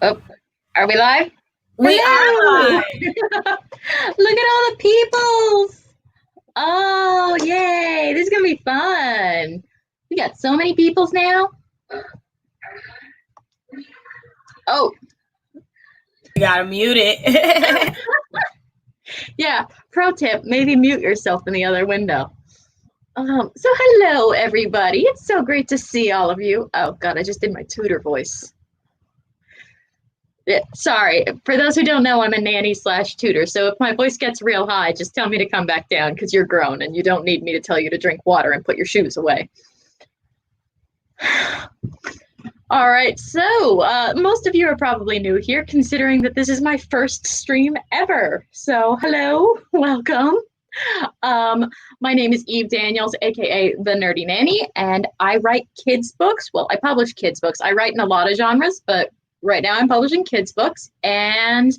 Oh, are we live? We are Hello! live. Look at all the peoples! Oh, yay! This is gonna be fun. We got so many peoples now. Oh, You gotta mute it. yeah. Pro tip: maybe mute yourself in the other window. So hello, everybody. It's so great to see all of you. Oh God, I just did my tutor voice. Yeah, sorry. For those who don't know, I'm a nanny slash tutor. So if my voice gets real high, just tell me to come back down because you're grown and you don't need me to tell you to drink water and put your shoes away. All right, so most of you are probably new here, considering that this is my first stream ever. So hello, welcome. My name is Eve Daniels, aka the Nerdy Nanny, and I write kids books. Well, I publish kids books. I write in a lot of genres, but right now I'm publishing kids books. And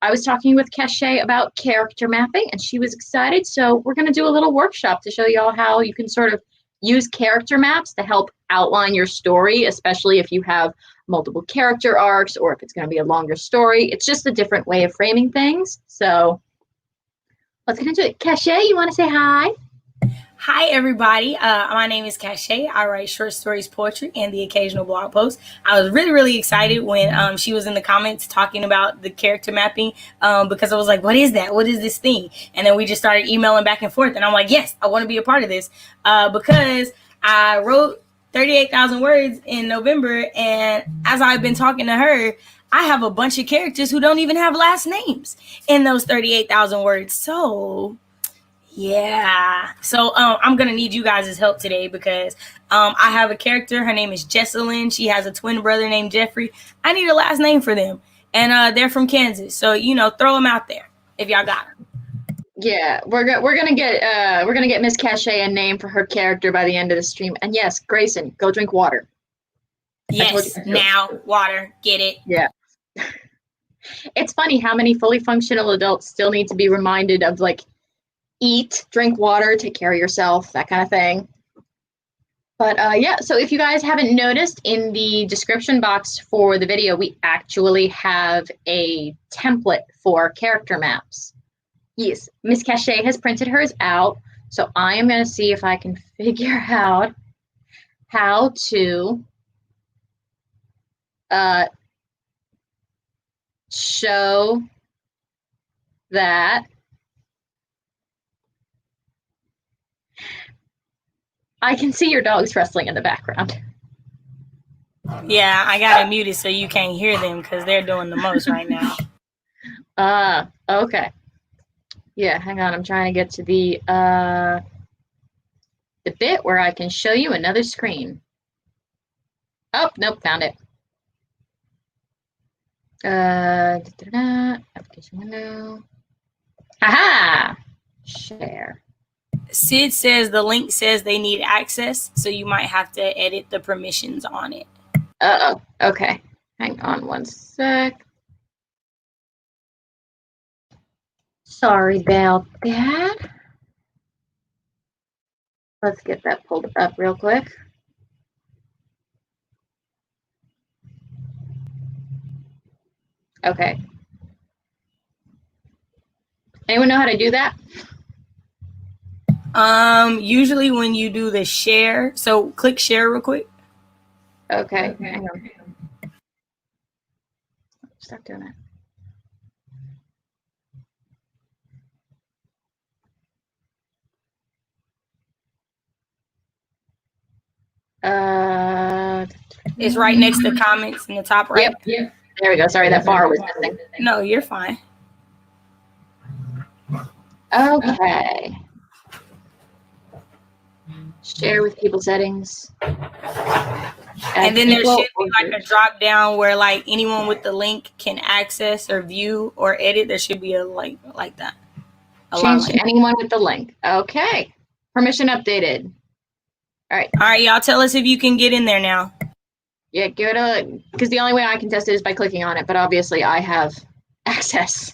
I was talking with Cachet about character mapping, and she was excited. So we're going to do a little workshop to show you all how you can sort of use character maps to help outline your story, especially if you have multiple character arcs or if it's going to be a longer story. It's just a different way of framing things. So let's get into it. Cachet, you want to say hi? Hi, everybody. My name is Cachet. I write short stories, poetry, and the occasional blog post. I was really excited when she was in the comments talking about the character mapping because I was like, what is that? What is this thing? And then we just started emailing back and forth. And I'm like, yes, I want to be a part of this because I wrote 38,000 words in November. And as I've been talking to her, I have a bunch of characters who don't even have last names in those 38,000 words. So yeah. So I'm gonna need you guys' help today because I have a character. Her name is Jesselyn. She has a twin brother named Jeffrey. I need a last name for them, and they're from Kansas. So throw them out there if y'all got them. Yeah, we're gonna get Miss Cachet a name for her character by the end of the stream. And yes, Grayson, go drink water. I told you. Yes. Now, water. Get it. Yeah. It's funny how many fully functional adults still need to be reminded of like eat, drink water, take care of yourself, that kind of thing. But yeah, so if you guys haven't noticed, in the description box for the video, we actually have a template for character maps. Yes, Miss Cachet has printed hers out, so I am going to see if I can figure out how to show that. I can see your dogs wrestling in the background. Yeah, I got it muted so you can't hear them because they're doing the most right now. Okay. Yeah, hang on. I'm trying to get to the bit where I can show you another screen. Oh, nope, found it. Application window. Aha! Share. Sid says the link says they need access, so you might have to edit the permissions on it. Uh-oh. Okay. Hang on one sec. Sorry about that. Let's get that pulled up real quick. Okay. Anyone know how to do that? Usually when you do the share, so click share real quick. Okay. Hang on. Stop doing that. It's right next to comments in the top right. Yep. There we go. Sorry, that bar was missing. No, you're fine. Okay. Share with people settings. And then there should be like a drop down where like anyone with the link can access or view or edit. There should be a like that. Change to anyone with the link. Okay. Permission updated. All right, y'all tell us if you can get in there now. Yeah, give it a, because the only way I can test it is by clicking on it, but obviously I have access.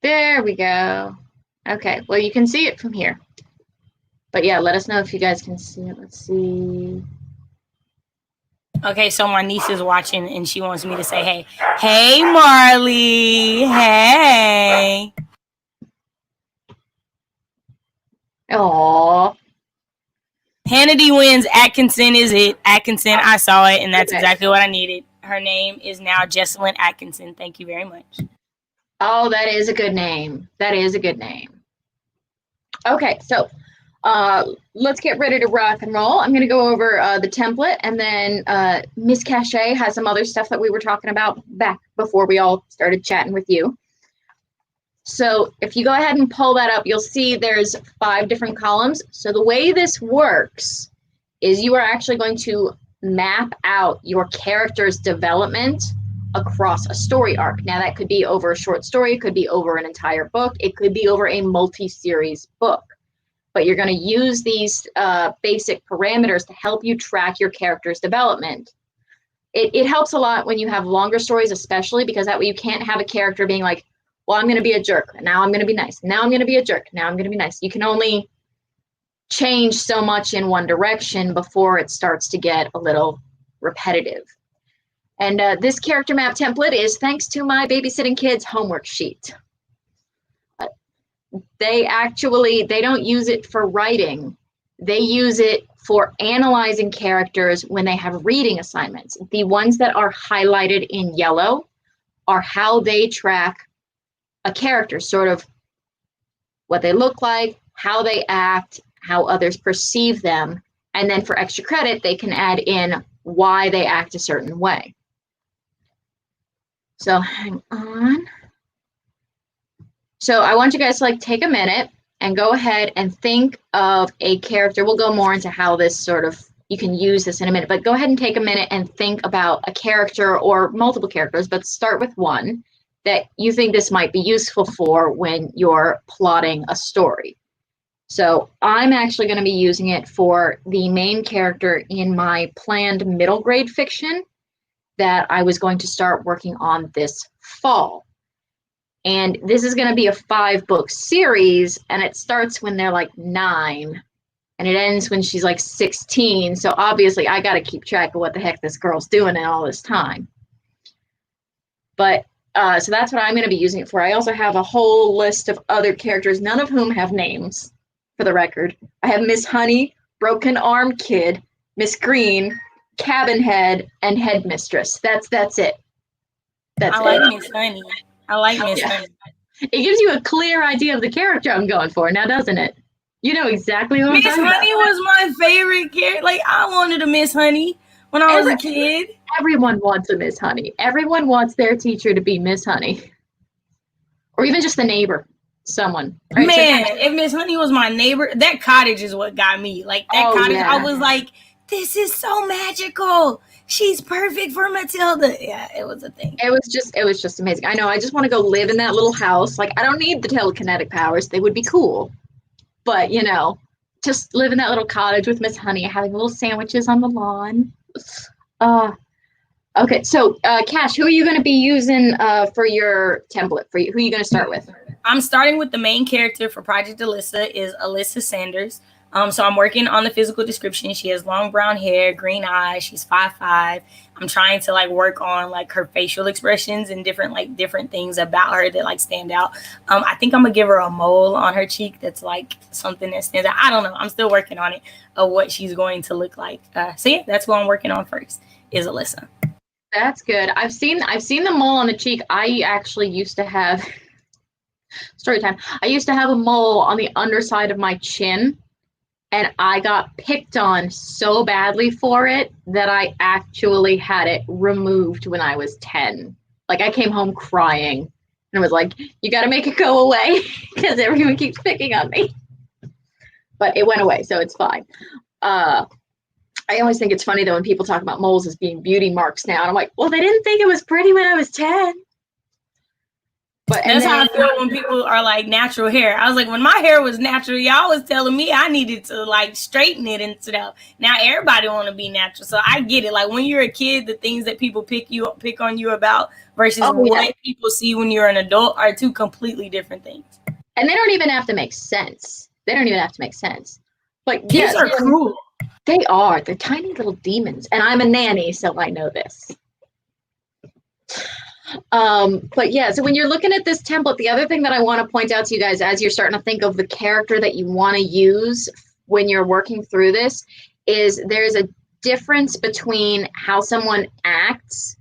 There we go. Okay, well, you can see it from here. But yeah, let us know if you guys can see it. Let's see. Okay, so my niece is watching and she wants me to say, hey. Hey, Marley. Hey. Aww. Hannity wins. Atkinson is it. Atkinson, I saw it, and that's Okay. exactly what I needed. Her name is now Jesselyn Atkinson. Thank you very much. Oh, that is a good name. That is a good name. Okay, so let's get ready to rock and roll. I'm going to go over the template, and then Miss Cachet has some other stuff that we were talking about back before we all started chatting with you. So if you go ahead and pull that up, you'll see there's 5 different columns. So the way this works is you are actually going to map out your character's development across a story arc. Now that could be over a short story, it could be over an entire book, it could be over a multi-series book. But you're going to use these basic parameters to help you track your character's development. It helps a lot when you have longer stories, especially because that way you can't have a character being like, well, I'm going to be a jerk. Now I'm going to be nice. Now I'm going to be a jerk. Now I'm going to be nice. You can only change so much in one direction before it starts to get a little repetitive. And this character map template is thanks to my babysitting kids homework sheet. They don't use it for writing. They use it for analyzing characters when they have reading assignments. The ones that are highlighted in yellow are how they track a character, sort of what they look like, how they act, how others perceive them, and then for extra credit, they can add in why they act a certain way. So hang on. So I want you guys to like take a minute and go ahead and think of a character. We'll go more into how this sort of, you can use this in a minute, but go ahead and take a minute and think about a character or multiple characters, but start with one that you think this might be useful for when you're plotting a story. So I'm actually going to be using it for the main character in my planned middle grade fiction that I was going to start working on this fall. And this is going to be a 5-book series, and it starts when they're like 9, and it ends when she's like 16. So obviously I got to keep track of what the heck this girl's doing in all this time. But so that's what I'm going to be using it for. I also have a whole list of other characters, none of whom have names, for the record. I have Miss Honey, Broken Arm Kid, Miss Green, Cabin Head, and Headmistress. That's it. I like Miss Honey. I like Miss Honey. It gives you a clear idea of the character I'm going for now, doesn't it? You know exactly what I'm talking about. Miss Honey was my favorite character. Like, I wanted a Miss Honey when I was a kid. Everyone wants a Miss Honey. Everyone wants their teacher to be Miss Honey. Or even just the neighbor. Someone. Right? Man, so if Miss Honey was my neighbor, that cottage is what got me. Like, that cottage, yeah. I was like, this is so magical. She's perfect for Matilda. Yeah, it was a thing. It was just amazing. I know, I just want to go live in that little house. Like, I don't need the telekinetic powers. They would be cool. But, you know, just live in that little cottage with Miss Honey, having little sandwiches on the lawn. Okay, so Cash, who are you going to be using for your template? Who are you going to start with? I'm starting with the main character for Project Alyssa is Alyssa Sanders. So I'm working on the physical description. She has long brown hair, green eyes. She's 5'5". I'm trying to like work on like her facial expressions and different things about her that like stand out. I think I'm gonna give her a mole on her cheek that's like something that stands out. I don't know. I'm still working on it of what she's going to look like. So yeah, that's what I'm working on first is Alyssa. That's good. I've seen the mole on the cheek. I actually used to have story time. I used to have a mole on the underside of my chin. And I got picked on so badly for it that I actually had it removed when I was 10. Like, I came home crying and was like, you got to make it go away because everyone keeps picking on me. But it went away, so it's fine. I always think it's funny, though, when people talk about moles as being beauty marks now. And I'm like, well, they didn't think it was pretty when I was 10. But that's how I feel when people are like natural hair. I was like, when my hair was natural, y'all was telling me I needed to like straighten it and stuff. Now everybody want to be natural, so I get it. Like when you're a kid, the things that people pick on you about versus what people see when you're an adult are two completely different things. And they don't even have to make sense. They don't even have to make sense. But Kids are cruel. They are. They're tiny little demons. And I'm a nanny, so I know this. But yeah, so when you're looking at this template, the other thing that I want to point out to you guys as you're starting to think of the character that you want to use when you're working through this is there's a difference between how someone acts,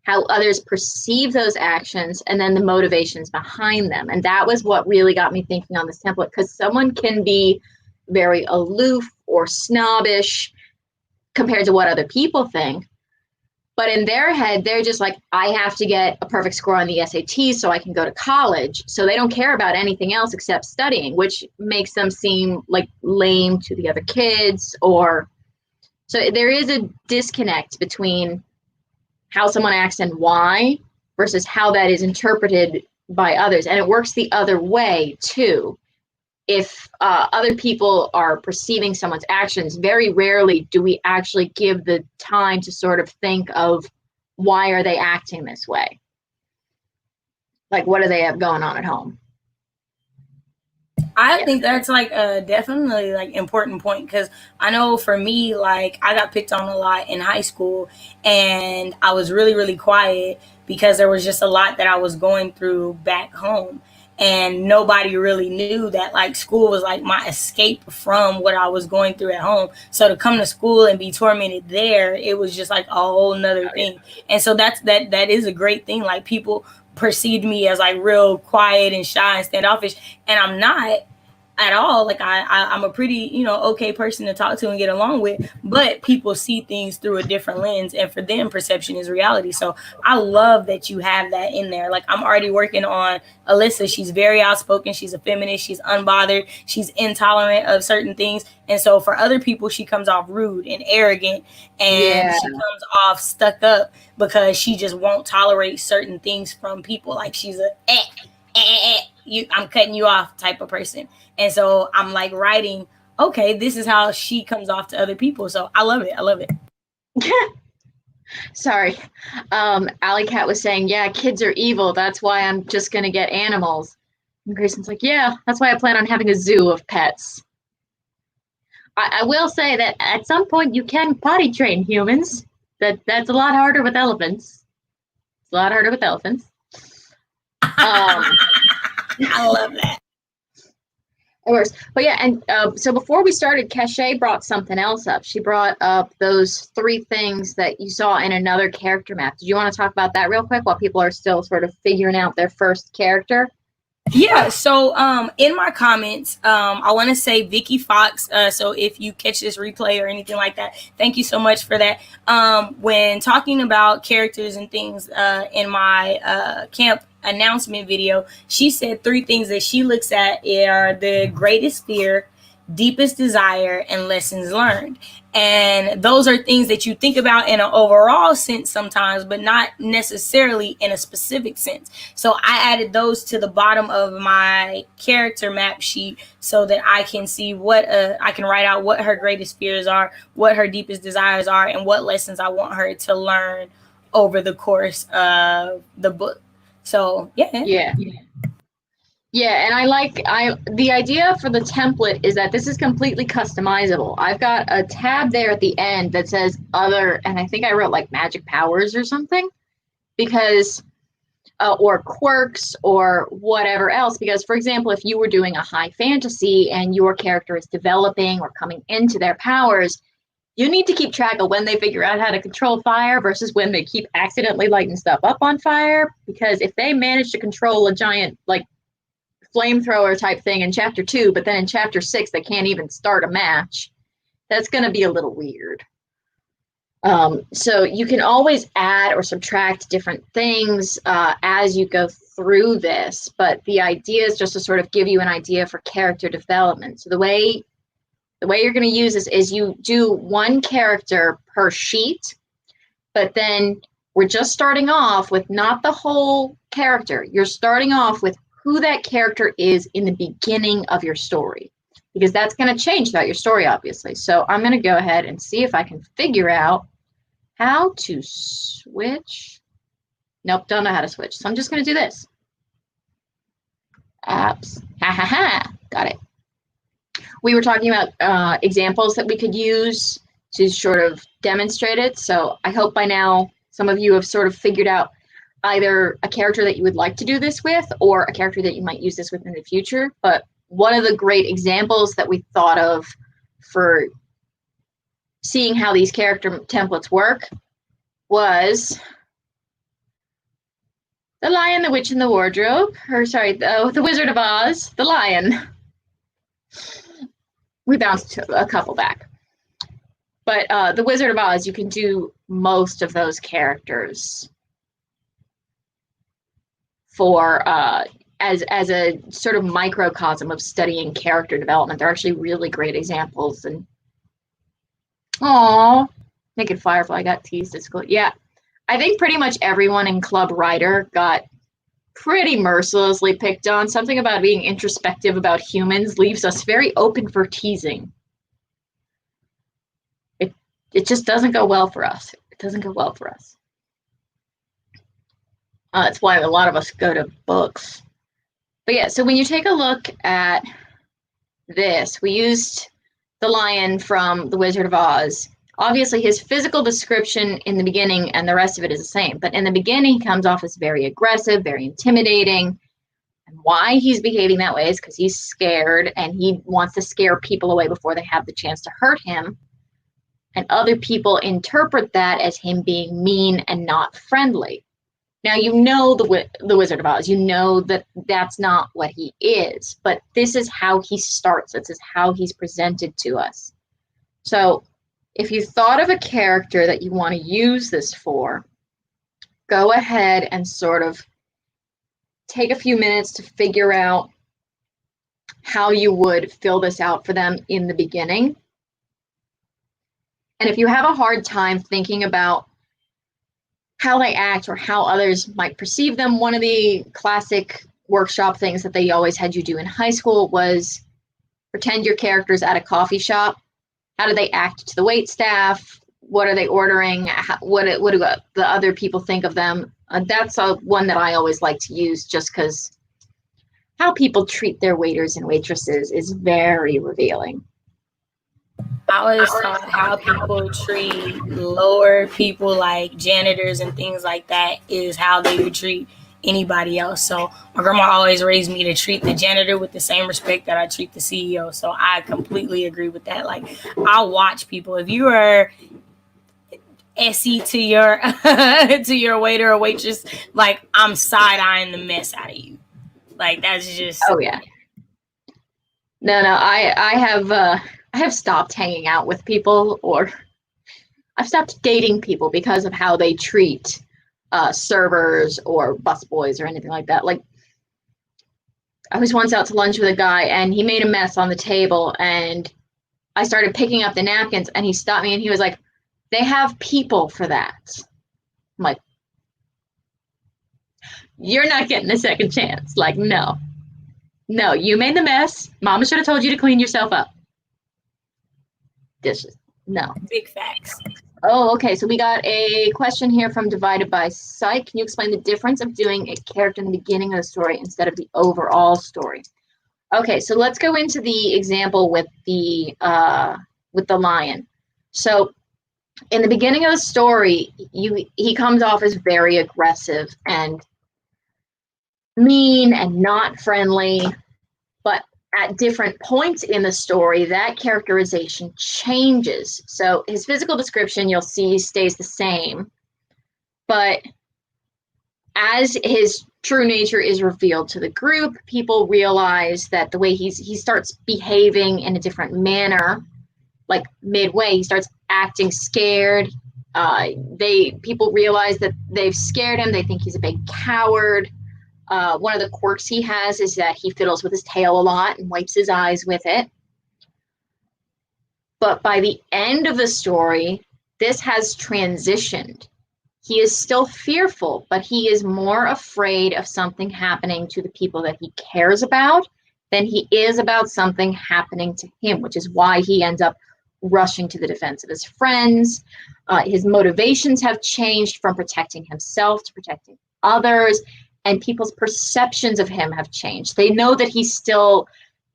how others perceive those actions, and then the motivations behind them. And that was what really got me thinking on this template, because someone can be very aloof or snobbish compared to what other people think. But in their head, they're just like, I have to get a perfect score on the SAT so I can go to college. So they don't care about anything else except studying, which makes them seem like lame to the other kids. Or so there is a disconnect between how someone acts and why versus how that is interpreted by others. And it works the other way too. If other people are perceiving someone's actions, very rarely do we actually give the time to sort of think of why are they acting this way? Like, what do they have going on at home? I think that's like a definitely like important point, because I know for me, like I got picked on a lot in high school, and I was really, really quiet because there was just a lot that I was going through back home. And nobody really knew that like school was like my escape from what I was going through at home. So to come to school and be tormented there, it was just like a whole nother thing. And so that is a great thing. Like people perceived me as like real quiet and shy and standoffish, and I'm not at all. Like I'm a pretty, okay person to talk to and get along with, but people see things through a different lens, and for them perception is reality. So I love that you have that in there. Like I'm already working on Alyssa. She's very outspoken, she's a feminist, she's unbothered, she's intolerant of certain things. And so for other people, she comes off rude and arrogant, and she comes off stuck up because she just won't tolerate certain things from people. Like she's I'm cutting you off type of person. And so I'm like writing, okay, this is how she comes off to other people. So I love it. I love it. Sorry. Alley Cat was saying, yeah, kids are evil. That's why I'm just going to get animals. And Grayson's like, yeah, that's why I plan on having a zoo of pets. I will say that at some point you can potty train humans. That's a lot harder with elephants. It's a lot harder with elephants. I love that. Of course. But yeah, and so before we started, Cachet brought something else up. She brought up those 3 things that you saw in another character map. Did you want to talk about that real quick while people are still sort of figuring out their first character? Yeah, so in my comments, I want to say Vicky Fox. So if you catch this replay or anything like that, thank you so much for that. When talking about characters and things in my camp announcement video, she said 3 things that she looks at are the greatest fear, deepest desire, and lessons learned. And those are things that you think about in an overall sense sometimes, but not necessarily in a specific sense. So I added those to the bottom of my character map sheet so that I can see what I can write out what her greatest fears are, what her deepest desires are, and what lessons I want her to learn over the course of the book. So yeah. Yeah, and the idea for the template is that this is completely customizable. I've got a tab there at the end that says other, and I think I wrote like magic powers or something, because or quirks or whatever else. Because for example, if you were doing a high fantasy and your character is developing or coming into their powers, you need to keep track of when they figure out how to control fire versus when they keep accidentally lighting stuff up on fire. Because if they manage to control a giant like flamethrower type thing in chapter 2, but then in chapter 6 they can't even start a match, that's going to be a little weird. So you can always add or subtract different things as you go through this, but the idea is just to sort of give you an idea for character development. So the way you're going to use this is you do 1 character per sheet, but then we're just starting off with not the whole character. You're starting off with who that character is in the beginning of your story, because that's going to change throughout your story, obviously. So I'm going to go ahead and see if I can figure out how to switch. Nope, don't know how to switch. So I'm just going to do this. apps. Ha ha ha. Got it. We were talking about examples that we could use to sort of demonstrate it. So I hope by now some of you have sort of figured out either a character that you would like to do this with or a character that you might use this with in the future. But one of the great examples that we thought of for seeing how these character templates work was The Lion, the Witch, and the Wardrobe, or sorry, the Wizard of Oz, the Lion. We bounced a couple back. But the Wizard of Oz, you can do most of those characters for as a sort of microcosm of studying character development. They're actually really great examples. And aw, Naked Firefly got teased at school. Yeah, I think pretty much everyone in Club Writer got pretty mercilessly picked on. Something about being introspective about humans leaves us very open for teasing. It just doesn't go well for us. It doesn't go well for us. That's why a lot of us go to books. But yeah, so when you take a look at this, we used the lion from The Wizard of Oz. Obviously, his physical description in the beginning and the rest of it is the same. But in the beginning, he comes off as very aggressive, very intimidating. And why he's behaving that way is because he's scared and he wants to scare people away before they have the chance to hurt him. And other people interpret that as him being mean and not friendly. Now, you know the Wizard of Oz. You know that that's not what he is. But this is how he starts. This is how he's presented to us. So if you thought of a character that you want to use this for, go ahead and sort of take a few minutes to figure out how you would fill this out for them in the beginning. And if you have a hard time thinking about how they act or how others might perceive them, one of the classic workshop things that they always had you do in high school was pretend your character's at a coffee shop. How do they act to the wait staff? What are they ordering? What do the other people think of them? That's one that I always like to use just because how people treat their waiters and waitresses is very revealing. I always thought how people treat lower people like janitors and things like that is how they would treat anybody else. So my grandma always raised me to treat the janitor with the same respect that I treat the CEO. So I completely agree with that. Like, I'll watch people. If you are SE to your to your waiter or waitress, like, I'm side-eyeing the mess out of you. Like, that's just... Oh, yeah. No, I have stopped hanging out with people, or I've stopped dating people because of how they treat servers or busboys or anything like that. Like, I was once out to lunch with a guy and he made a mess on the table and I started picking up the napkins and he stopped me and he was like, "They have people for that." I'm like, "You're not getting a second chance." Like, no, you made the mess. Mama should have told you to clean yourself up. Dishes. No. Big facts. Oh, okay. So we got a question here from Divided by Sight. Can you explain the difference of doing a character in the beginning of the story instead of the overall story? Okay, so let's go into the example with the lion. So in the beginning of the story, he comes off as very aggressive and mean and not friendly, but at different points in the story, that characterization changes. So his physical description, you'll see, stays the same. But as his true nature is revealed to the group, people realize that the way he starts behaving in a different manner, like midway, he starts acting scared. People realize that they've scared him. They think he's a big coward. One of the quirks he has is that he fiddles with his tail a lot and wipes his eyes with it. But by the end of the story, this has transitioned. He is still fearful, but he is more afraid of something happening to the people that he cares about than he is about something happening to him, which is why he ends up rushing to the defense of his friends. His motivations have changed from protecting himself to protecting others. and people's perceptions of him have changed. They know that he's still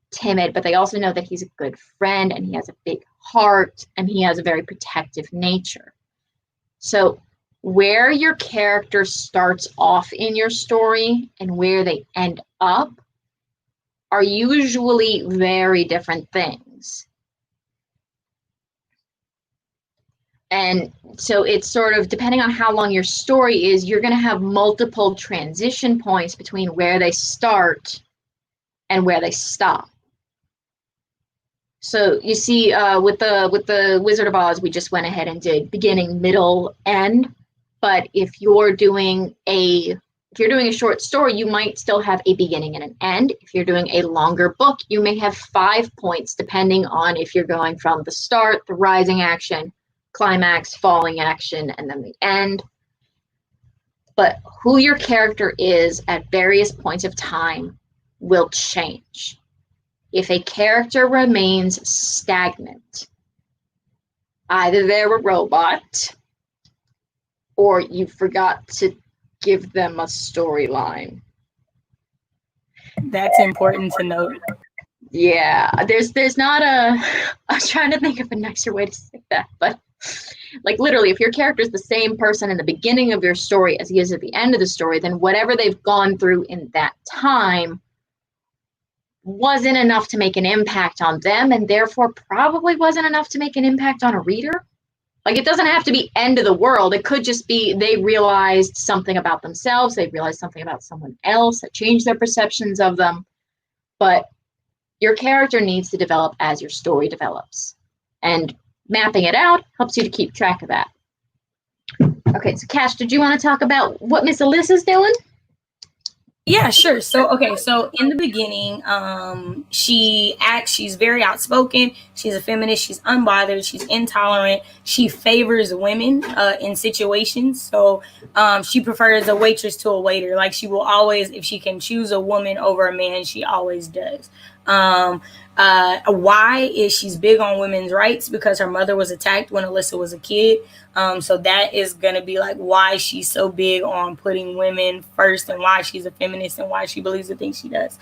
timid, but they also know that he's a good friend and he has a big heart and he has a very protective nature. So where your character starts off in your story and where they end up are usually very different things. And so it's sort of, depending on how long your story is, you're going to have multiple transition points between where they start and where they stop. So you see, with the Wizard of Oz, we just went ahead and did beginning, middle, end. But if you're doing a short story, you might still have a beginning and an end. If you're doing a longer book, you may have 5 points, depending on if you're going from the start, the rising action, climax, falling action, and then the end. But who your character is at various points of time will change. If a character remains stagnant, either they're a robot or you forgot to give them a storyline. That's important to note. Yeah, there's not a, I was trying to think of a nicer way to say that, but like literally, if your character is the same person in the beginning of your story as he is at the end of the story, then whatever they've gone through in that time wasn't enough to make an impact on them, and therefore probably wasn't enough to make an impact on a reader. Like, it doesn't have to be end of the world. It could just be they realized something about themselves, they realized something about someone else that changed their perceptions of them. But your character needs to develop as your story develops. And mapping it out helps you to keep track of that. Okay, so Cash, did you want to talk about what Miss Alyssa's doing? Yeah, sure. So in the beginning, she's very outspoken. She's a feminist. She's unbothered. She's intolerant. She favors women in situations. So she prefers a waitress to a waiter. Like, she will always, if she can choose a woman over a man, she always does. Why is she's big on women's rights? Because her mother was attacked when Alyssa was a kid. So that is going to be like why she's so big on putting women first, and why she's a feminist, and why she believes the things she does.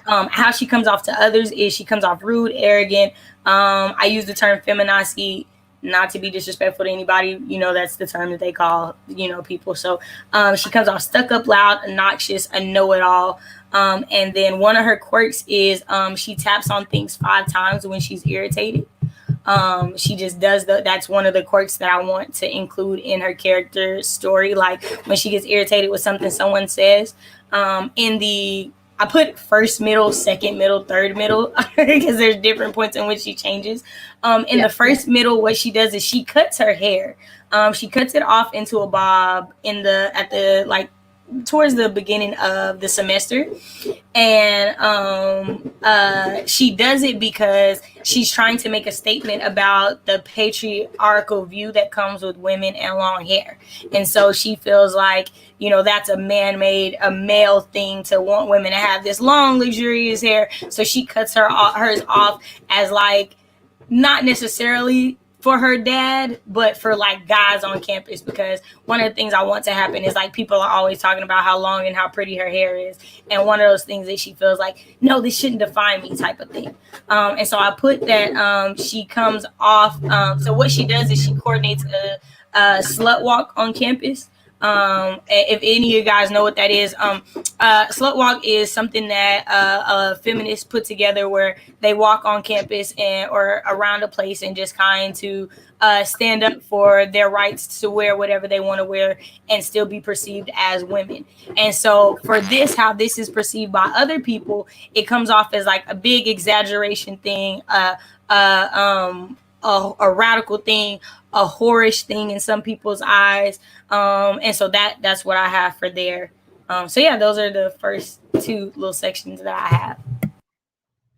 How she comes off to others is she comes off rude, arrogant. I use the term feminazi not to be disrespectful to anybody. You know, that's the term that they call, people. So she comes off stuck up, loud, obnoxious, a know-it-all. And then one of her quirks is she taps on things 5 times when she's irritated. She just does that's one of the quirks that I want to include in her character story. Like, when she gets irritated with something someone says, I put first middle, second middle, third middle, because there's different points in which she changes. In the first middle, what she does is she cuts her hair. She cuts it off into a bob towards the beginning of the semester. And she does it because she's trying to make a statement about the patriarchal view that comes with women and long hair. And so she feels like, that's a man-made, a male thing to want women to have this long, luxurious hair. So she cuts hers off as like, not necessarily for her dad, but for like guys on campus, because one of the things I want to happen is like people are always talking about how long and how pretty her hair is, and one of those things that she feels like, no, this shouldn't define me, type of thing. And so I put that she comes off. So what she does is she coordinates a slut walk on campus. If any of you guys know what that is, slut walk is something that a feminist put together, where they walk on campus or around a place and just kind to stand up for their rights to wear whatever they want to wear and still be perceived as women. And so for this, how this is perceived by other people, it comes off as like a big exaggeration thing, a radical thing, a whorish thing in some people's eyes. And so that's what I have for there. So yeah, those are the first 2 little sections that I have.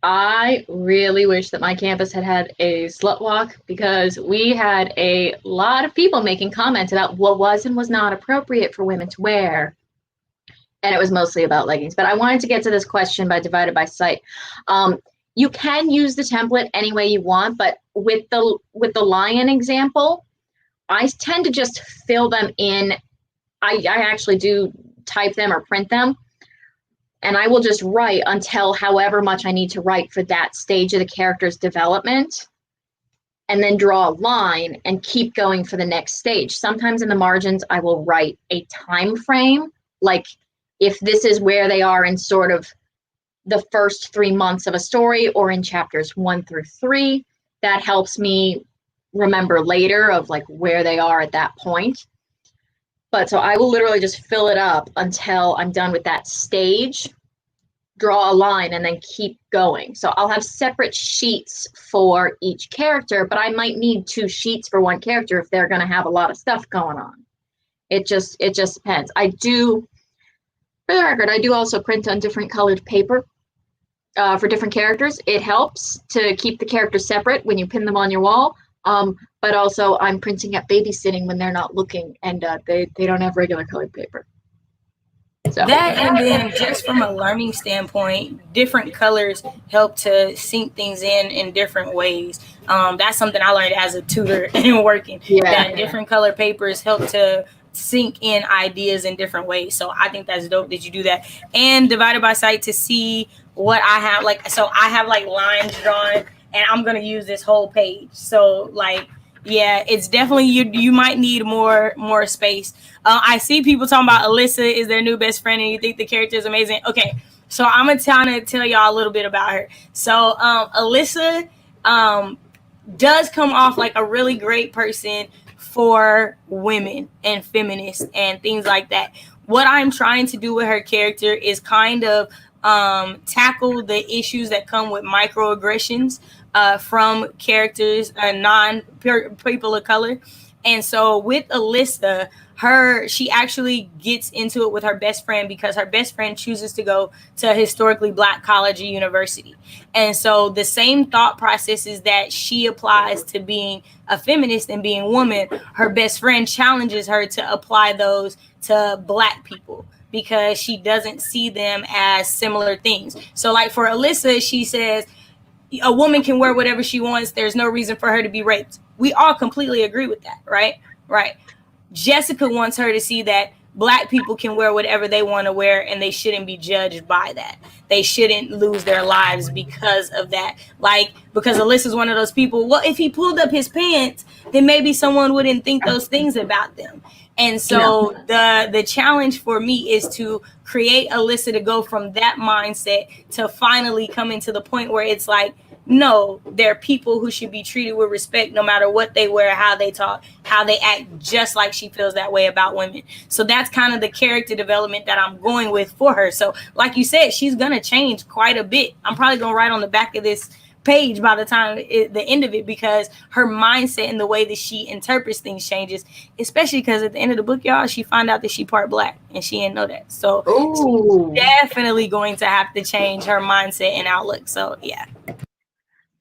I really wish that my campus had a slut walk, because we had a lot of people making comments about what was and was not appropriate for women to wear. And it was mostly about leggings. But I wanted to get to this question by divided by site. You can use the template any way you want, but with the lion example, I tend to just fill them in. I actually do type them or print them. And I will just write until however much I need to write for that stage of the character's development, and then draw a line and keep going for the next stage. Sometimes in the margins, I will write a time frame, like if this is where they are in sort of the first 3 months of a story, or in chapters 1 through 3. That helps me remember later of like where they are at that point. But so I will literally just fill it up until I'm done with that stage, draw a line, and then keep going. So I'll have separate sheets for each character, but I might need 2 sheets for one character if they're going to have a lot of stuff going on. It just depends. I do, for the record, I do also print on different colored paper for different characters. It helps to keep the characters separate when you pin them on your wall. But also I'm printing at babysitting when they're not looking, and they don't have regular colored paper. So that, and then just from a learning standpoint, different colors help to sync things in different ways. That's something I learned as a tutor and working. That different color papers help to sync in ideas in different ways. So I think that's dope that you do that. And divided by sight to see what I have. Like, so I have like lines drawn, and I'm gonna use this whole page. So like, yeah, it's definitely you might need more space. I see people talking about Alyssa is their new best friend, and you think the character is amazing. Okay, so I'm gonna tell y'all a little bit about her. So Alyssa does come off like a really great person for women and feminists and things like that. What I'm trying to do with her character is kind of tackle the issues that come with microaggressions from characters, non-people of color. And so with Alyssa, she actually gets into it with her best friend because her best friend chooses to go to a historically Black college or university. And so the same thought processes that she applies to being a feminist and being a woman, her best friend challenges her to apply those to Black people, because she doesn't see them as similar things. So like for Alyssa, she says, a woman can wear whatever she wants. There's no reason for her to be raped. We all completely agree with that, right? Right. Jessica wants her to see that Black people can wear whatever they want to wear, and they shouldn't be judged by that. They shouldn't lose their lives because of that. Like, because Alyssa's one of those people, well, if he pulled up his pants, then maybe someone wouldn't think those things about them. And so the challenge for me is to create Alyssa to go from that mindset to finally coming to the point where it's like, no, they're people who should be treated with respect no matter what they wear, how they talk, how they act, just like she feels that way about women. So that's kind of the character development that I'm going with for her. So like you said, she's going to change quite a bit. I'm probably going to write on the back of this page by the time the end of it, because her mindset and the way that she interprets things changes, especially because at the end of the book, y'all, she find out that she part Black, and she didn't know that. So she's definitely going to have to change her mindset and outlook. So yeah.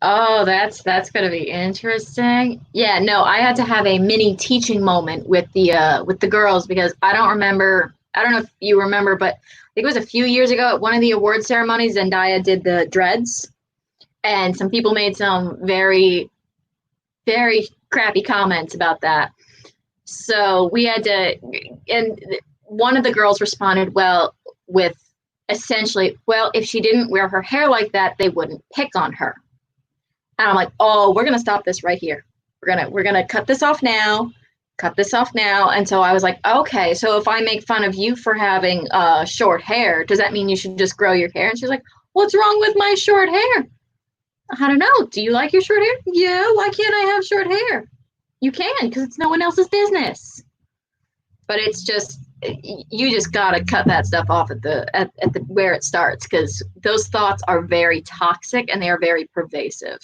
Oh, that's going to be interesting. Yeah, no, I had to have a mini teaching moment with the girls, because I don't know if you remember, but I think it was a few years ago at one of the award ceremonies, Zendaya did the dreads, and some people made some very, very crappy comments about that. So we had to, and one of the girls responded with essentially, well, if she didn't wear her hair like that, they wouldn't pick on her. And I'm like, oh, we're going to stop this right here. We're going to cut this off now. And so I was like, okay, so if I make fun of you for having short hair, does that mean you should just grow your hair? And she's like, what's wrong with my short hair? I don't know. Do you like your short hair? Yeah. Why can't I have short hair? You can, because it's no one else's business. But it's just, you just got to cut that stuff off at the where it starts, because those thoughts are very toxic and they are very pervasive.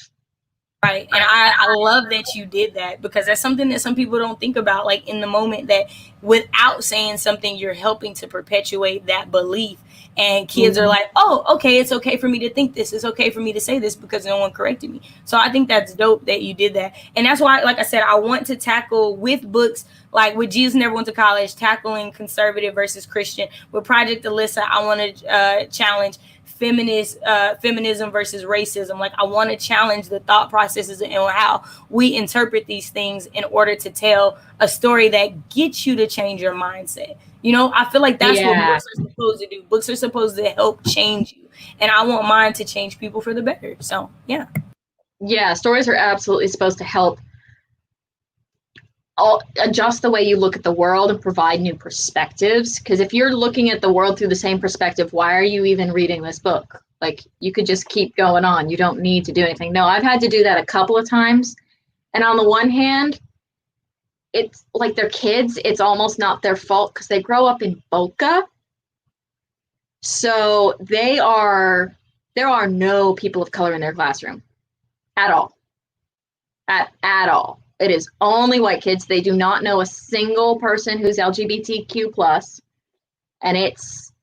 Right. And I love that you did that, because that's something that some people don't think about, like in the moment, that without saying something, you're helping to perpetuate that belief. And kids are like, oh, okay, it's okay for me to think this. It's okay for me to say this because no one corrected me. So I think that's dope that you did that. And that's why, like I said, I want to tackle with books, like with Jesus Never Went to College, tackling conservative versus Christian. With Project Alyssa, I want to challenge feminism versus racism. Like, I want to challenge the thought processes and how we interpret these things in order to tell a story that gets you to change your mindset. You know, I feel like that's what books are supposed to do. Books are supposed to help change you, and I want mine to change people for the better. So yeah, stories are absolutely supposed to help adjust the way you look at the world and provide new perspectives. Because if you're looking at the world through the same perspective, why are you even reading this book? Like, you could just keep going on. You don't need to do anything. No, I've had to do that a couple of times. And on the one hand, it's like they're kids. It's almost not their fault because they grow up in Boca. So there are no people of color in their classroom at all. At all. It is only white kids. They do not know a single person who's LGBTQ plus, and it's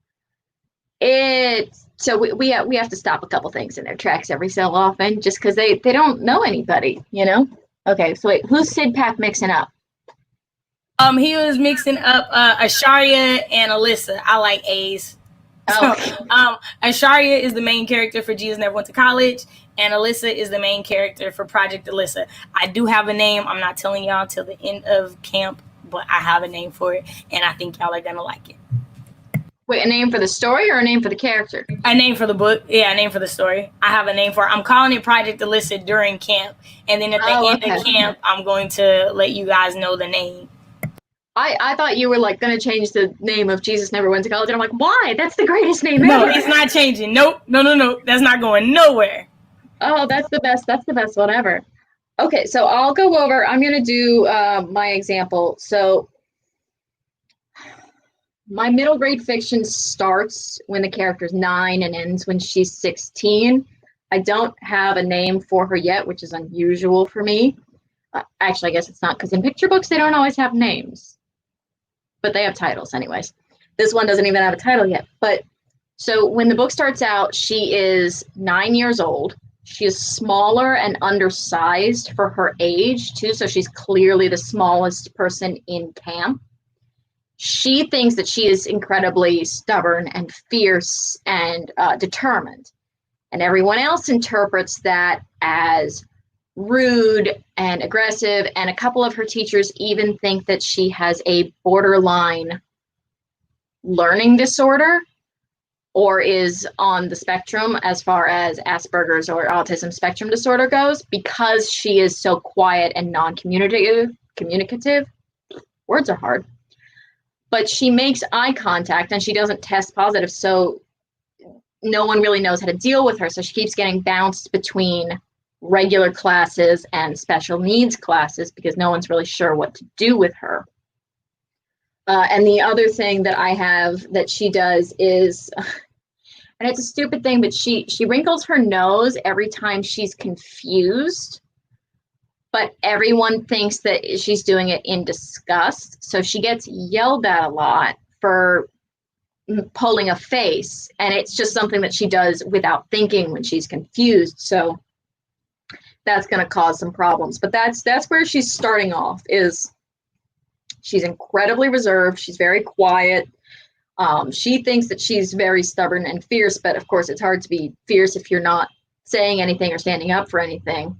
so we have to stop a couple things in their tracks every so often just because they don't know anybody, you know. Okay, so wait, who's Sid Pack mixing up? He was mixing up Asharia and Alyssa. I like A's. Oh. So, Asharia is the main character for Jesus Never Went to College, and Alyssa is the main character for Project Alyssa. I do have a name. I'm not telling y'all till the end of camp, but I have a name for it, and I think y'all are gonna like it. Wait, a name for the story or a name for the character? A name for the book. Yeah, a name for the story. I have a name for it. I'm calling it Project Alyssa during camp, and then at the end of camp, I'm going to let you guys know the name. I thought you were like going to change the name of Jesus Never Went to College, and I'm like, why? That's the greatest name ever. No, it's not changing. Nope. No. That's not going nowhere. Oh, that's the best. That's the best one ever. Okay, so I'll go over. I'm going to do my example. So my middle grade fiction starts when the character's 9 and ends when she's 16. I don't have a name for her yet, which is unusual for me. Actually, I guess it's not, because in picture books, they don't always have names. But they have titles anyways. This one doesn't even have a title yet. But so when the book starts out, she is 9 years old. She is smaller and undersized for her age, too. So she's clearly the smallest person in camp. She thinks that she is incredibly stubborn and fierce and determined. And everyone else interprets that as rude and aggressive, and a couple of her teachers even think that she has a borderline learning disorder or is on the spectrum as far as Asperger's or autism spectrum disorder goes, because she is so quiet and non-communicative. Words are hard. But she makes eye contact and she doesn't test positive, so no one really knows how to deal with her. So she keeps getting bounced between regular classes and special needs classes because no one's really sure what to do with her. And the other thing that I have that she does is, and it's a stupid thing, but she wrinkles her nose every time she's confused, but everyone thinks that she's doing it in disgust. So she gets yelled at a lot for pulling a face, and it's just something that she does without thinking when she's confused. So that's going to cause some problems. But that's where she's starting off. Is she's incredibly reserved. She's very quiet. She thinks that she's very stubborn and fierce, but of course it's hard to be fierce if you're not saying anything or standing up for anything.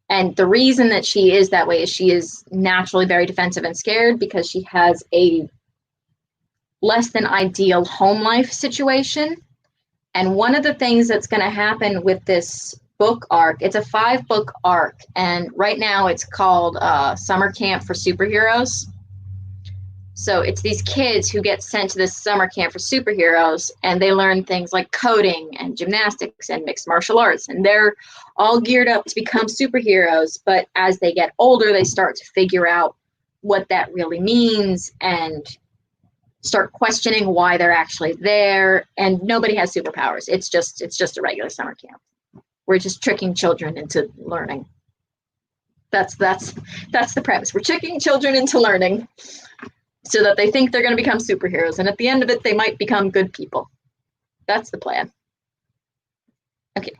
And the reason that she is that way is she is naturally very defensive and scared because she has a less than ideal home life situation. And one of the things that's going to happen with this book arc, it's a 5-book arc, and right now it's called Summer Camp for Superheroes. So it's these kids who get sent to this summer camp for superheroes, and they learn things like coding and gymnastics and mixed martial arts, and they're all geared up to become superheroes. But as they get older, they start to figure out what that really means and start questioning why they're actually there. And nobody has superpowers. It's just a regular summer camp. We're just tricking children into learning. That's the premise. We're tricking children into learning so that they think they're going to become superheroes, and at the end of it, they might become good people. That's the plan. Okay.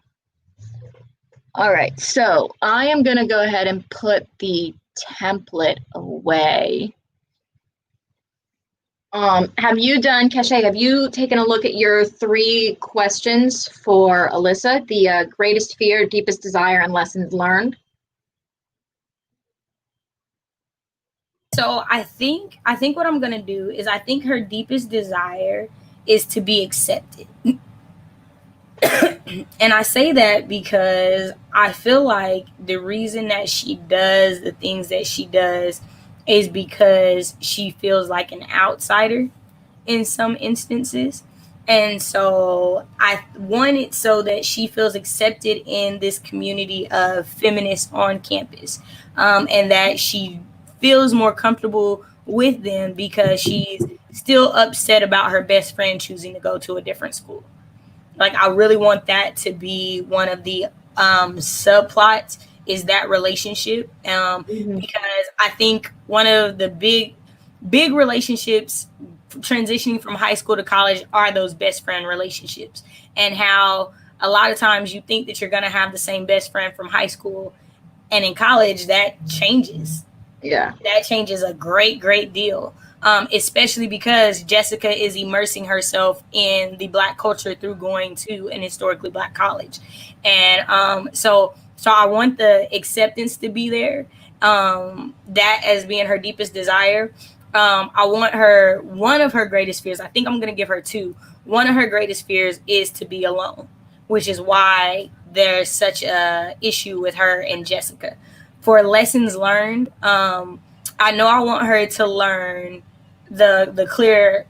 All right, so I am going to go ahead and put the template away. Keshe, have you taken a look at your 3 questions for Alyssa? The greatest fear, deepest desire, and lessons learned? So I think what I'm gonna do is I think her deepest desire is to be accepted. And I say that because I feel like the reason that she does the things that she does is because she feels like an outsider in some instances. And so I want it so that she feels accepted in this community of feminists on campus, and that she feels more comfortable with them because she's still upset about her best friend choosing to go to a different school. Like, I really want that to be one of the subplots, is that relationship, Mm-hmm. because I think one of the big relationships transitioning from high school to college are those best friend relationships, and how a lot of times you think that you're going to have the same best friend from high school, and in college that changes. Yeah. That changes a great deal, especially because Jessica is immersing herself in the Black culture through going to an historically Black college. And so I want the acceptance to be there, that as being her deepest desire. I want her, one of her greatest fears, I think I'm going to give her 2. One of her greatest fears is to be alone, which is why there's such a issue with her and Jessica. For lessons learned, I know I want her to learn the clear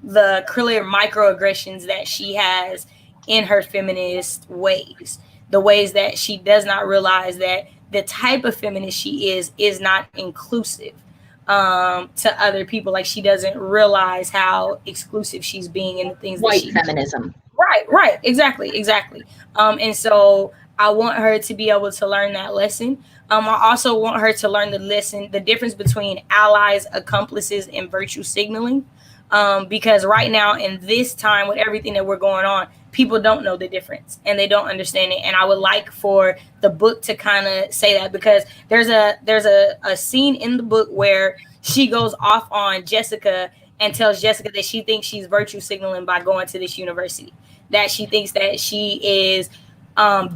microaggressions that she has in her feminist ways, the ways that she does not realize that the type of feminist she is not inclusive, to other people. Like, she doesn't realize how exclusive she's being in the things that White she. feminism. Right, exactly. And so I want her to be able to learn that lesson. I also want her to learn the difference between allies, accomplices, and virtue signaling. Because right now, in this time, with everything that we're going on, people don't know the difference and they don't understand it. And I would like for the book to kind of say that, because there's a scene in the book where she goes off on Jessica and tells Jessica that she thinks she's virtue signaling by going to this university, that she thinks that she is,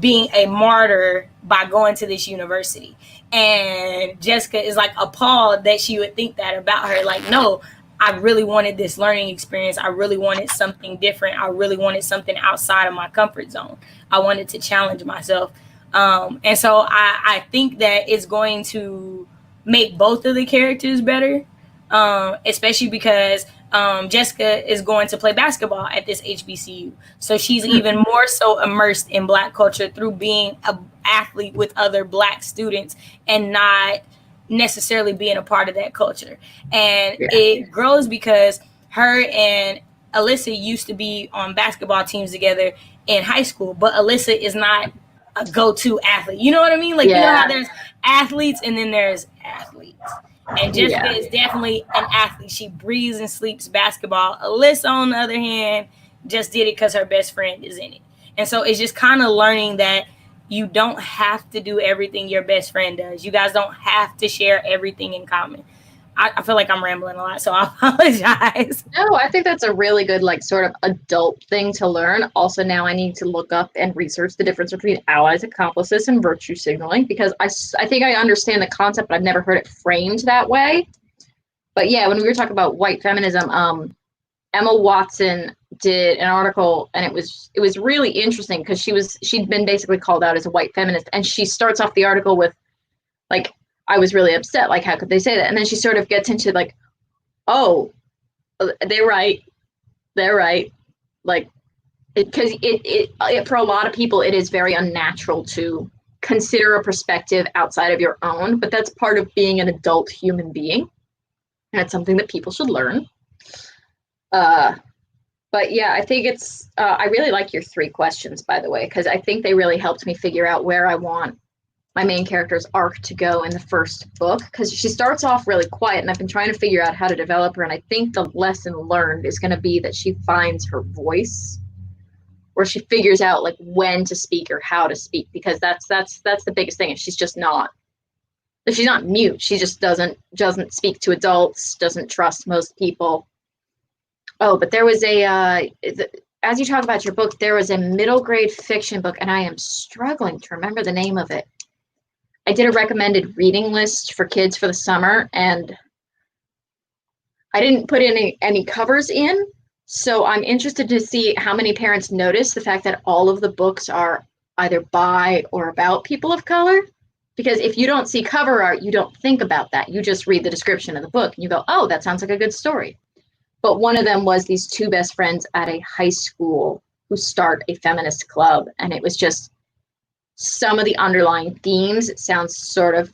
being a martyr by going to this university. And Jessica is like appalled that she would think that about her. Like, no, I really wanted this learning experience. I really wanted something different. I really wanted something outside of my comfort zone. I wanted to challenge myself. And so I think that it's going to make both of the characters better, especially because Jessica is going to play basketball at this HBCU. So she's even more so immersed in Black culture through being an athlete with other Black students and not necessarily being a part of that culture. And Yeah. it grows because her and Alyssa used to be on basketball teams together in high school, but Alyssa is not a go-to athlete. You know what I mean? Like, you know how there's athletes and then there's athletes. And Jessica Yeah. is definitely an athlete. She breathes and sleeps basketball. Alyssa, on the other hand, just did it because her best friend is in it. And so it's just kind of learning that you don't have to do everything your best friend does. You guys don't have to share everything in common. I feel like I'm rambling a lot, so I apologize. No, I think that's a really good, like, sort of adult thing to learn. Also, now I need to look up and research the difference between allies, accomplices, and virtue signaling, because I think I understand the concept, but I've never heard it framed that way. But yeah, when we were talking about white feminism, Emma Watson did an article, and it was really interesting because she'd been basically called out as a white feminist, and she starts off the article with, like, I was really upset, like, how could they say that? And then she sort of gets into, like, oh, they're right, like, because it for a lot of people it is very unnatural to consider a perspective outside of your own, but that's part of being an adult human being, and it's something that people should learn. But yeah, I think I really like your 3 questions, by the way, because I think they really helped me figure out where I want my main character's arc to go in the first book, because she starts off really quiet, and I've been trying to figure out how to develop her, and I think the lesson learned is going to be that she finds her voice, or she figures out, like, when to speak or how to speak, because that's the biggest thing. If she's not mute, she just doesn't speak to adults, doesn't trust most people, Oh, but there was as you talk about your book, there was a middle grade fiction book, and I am struggling to remember the name of it. I did a recommended reading list for kids for the summer, and I didn't put any covers in, so I'm interested to see how many parents notice the fact that all of the books are either by or about people of color. Because if you don't see cover art, you don't think about that. You just read the description of the book, and you go, oh, that sounds like a good story. But one of them was these two best friends at a high school who start a feminist club, and it was just some of the underlying themes sounds sort of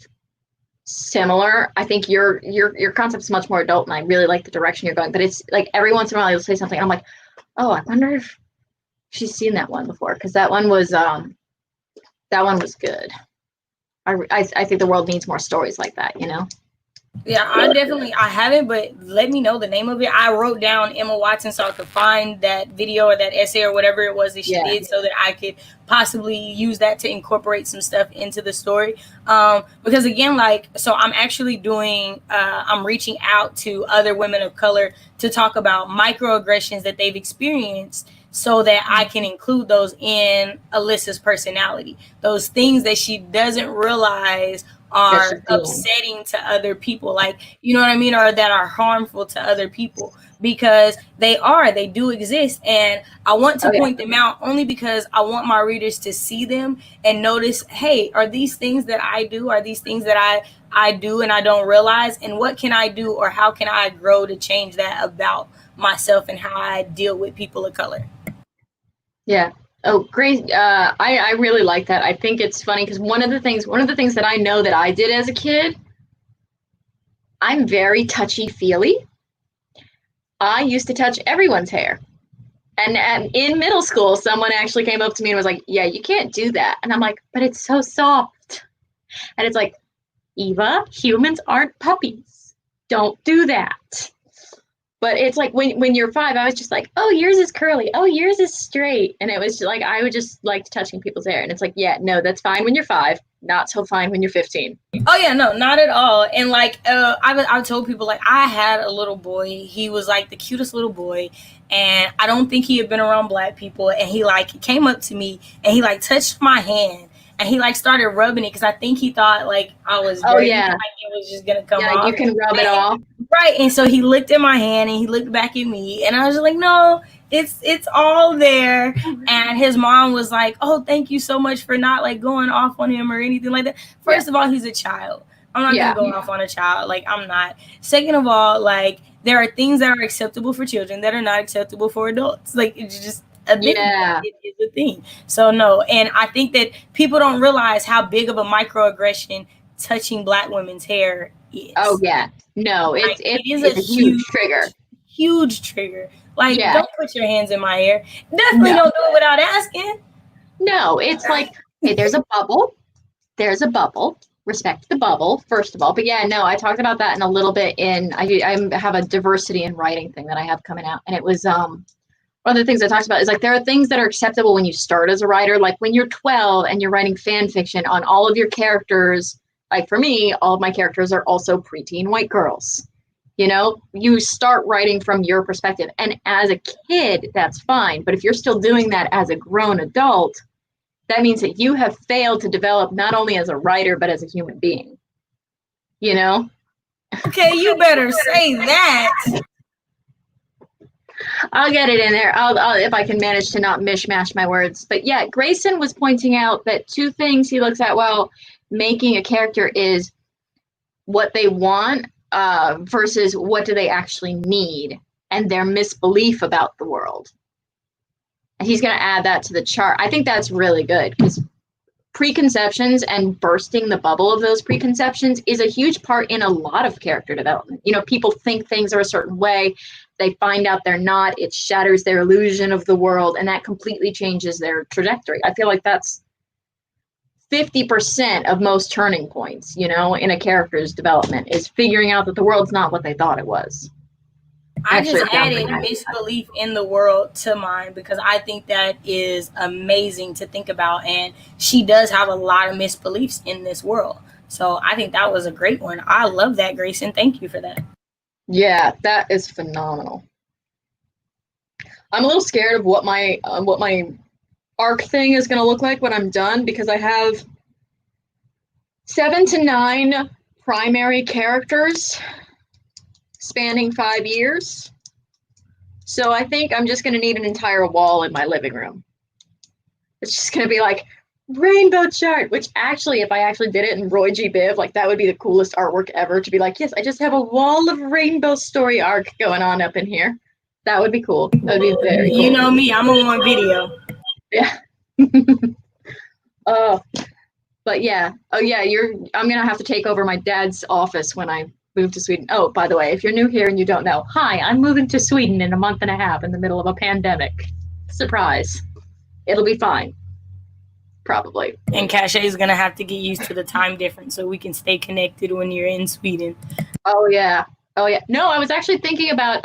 similar. I think your concept's much more adult, and I really like the direction you're going. But it's like every once in a while you'll say something, and I'm like, oh, I wonder if she's seen that one before, because that one was good. I think the world needs more stories like that, you know. Yeah, I haven't, but let me know the name of it. I wrote down Emma Watson so I could find that video or that essay or whatever it was that she did, so that I could possibly use that to incorporate some stuff into the story. Because again, so I'm actually doing, I'm reaching out to other women of color to talk about microaggressions that they've experienced, so that I can include those in Alyssa's personality. Those things that she doesn't realize are upsetting to other people, like, you know what I mean, or that are harmful to other people, because they do exist. And I want to point them out only because I want my readers to see them and notice, hey, are these things that I do, are these things that I do and I don't realize, and what can I do, or how can I grow to change that about myself and how I deal with people of color. Yeah. Oh, great. I really like that. I think it's funny because one of the things that I know that I did as a kid, I'm very touchy-feely. I used to touch everyone's hair. And in middle school, someone actually came up to me and was like, yeah, you can't do that. And I'm like, but it's so soft. And it's like, Eva, humans aren't puppies. Don't do that. But it's like when you're 5, I was just like, oh, yours is curly. Oh, yours is straight. And it was just like, I would just like touching people's hair. And it's like, yeah, no, that's fine when you're 5. Not so fine when you're 15. Oh, yeah, no, not at all. And like, I told people, like, I had a little boy. He was like the cutest little boy. And I don't think he had been around black people. And he like came up to me and he like touched my hand. And he like started rubbing it because I think he thought like I was dirty. Oh, yeah. Like it was just going to come off. Yeah, you can rub it off. Right. And so he looked at my hand and he looked back at me. And I was just like, no, it's all there. And his mom was like, oh, thank you so much for not like going off on him or anything like that. First of all, he's a child. I'm not going to go off on a child. Like, I'm not. Second of all, like, there are things that are acceptable for children that are not acceptable for adults. Like, it's just a thing. It is a thing. So, no. And I think that people don't realize how big of a microaggression touching black women's hair is. Oh, yeah. No, it is a huge trigger. Huge trigger. Like, don't put your hands in my hair. Definitely don't do it without asking. No, it's like, hey, there's a bubble. There's a bubble. Respect the bubble, first of all. But yeah, no, I talked about that in a little bit I have a diversity in writing thing that I have coming out. And it was, one of the things I talked about is like, there are things that are acceptable when you start as a writer. Like when you're 12 and you're writing fan fiction on all of your characters. Like for me, all of my characters are also preteen white girls. You know, you start writing from your perspective. And as a kid, that's fine. But if you're still doing that as a grown adult, that means that you have failed to develop not only as a writer, but as a human being. You know? Okay, you better say that. I'll get it in there. I'll if I can manage to not mishmash my words. But yeah, Grayson was pointing out that 2 things he looks at while making a character is what they want versus what do they actually need, and their misbelief about the world. And he's going to add that to the chart. I think that's really good because preconceptions and bursting the bubble of those preconceptions is a huge part in a lot of character development. You know, people think things are a certain way. They find out they're not. It shatters their illusion of the world, and that completely changes their trajectory. I feel like that's 50% of most turning points, you know, in a character's development is figuring out that the world's not what they thought it was. I just added misbelief in the world to mine because I think that is amazing to think about. And she does have a lot of misbeliefs in this world. So I think that was a great one. I love that, Grayson. Thank you for that. Yeah, that is phenomenal. I'm a little scared of what my arc thing is going to look like when I'm done, because I have 7 to 9 primary characters spanning 5 years. So I think I'm just going to need an entire wall in my living room. It's just going to be like rainbow chart, which actually, if I actually did it in Roy G. Biv, like that would be the coolest artwork ever, to be like, yes, I just have a wall of rainbow story arc going on up in here. That would be cool. That would be very cool. You know me, I'm gonna want video. Yeah. But yeah. Oh yeah, I'm gonna have to take over my dad's office when I move to Sweden. Oh, by the way, if you're new here and you don't know, hi, I'm moving to Sweden in a month and a half in the middle of a pandemic. Surprise. It'll be fine. Probably. And Cache is gonna have to get used to the time difference so we can stay connected when you're in Sweden. Oh yeah. No, I was actually thinking about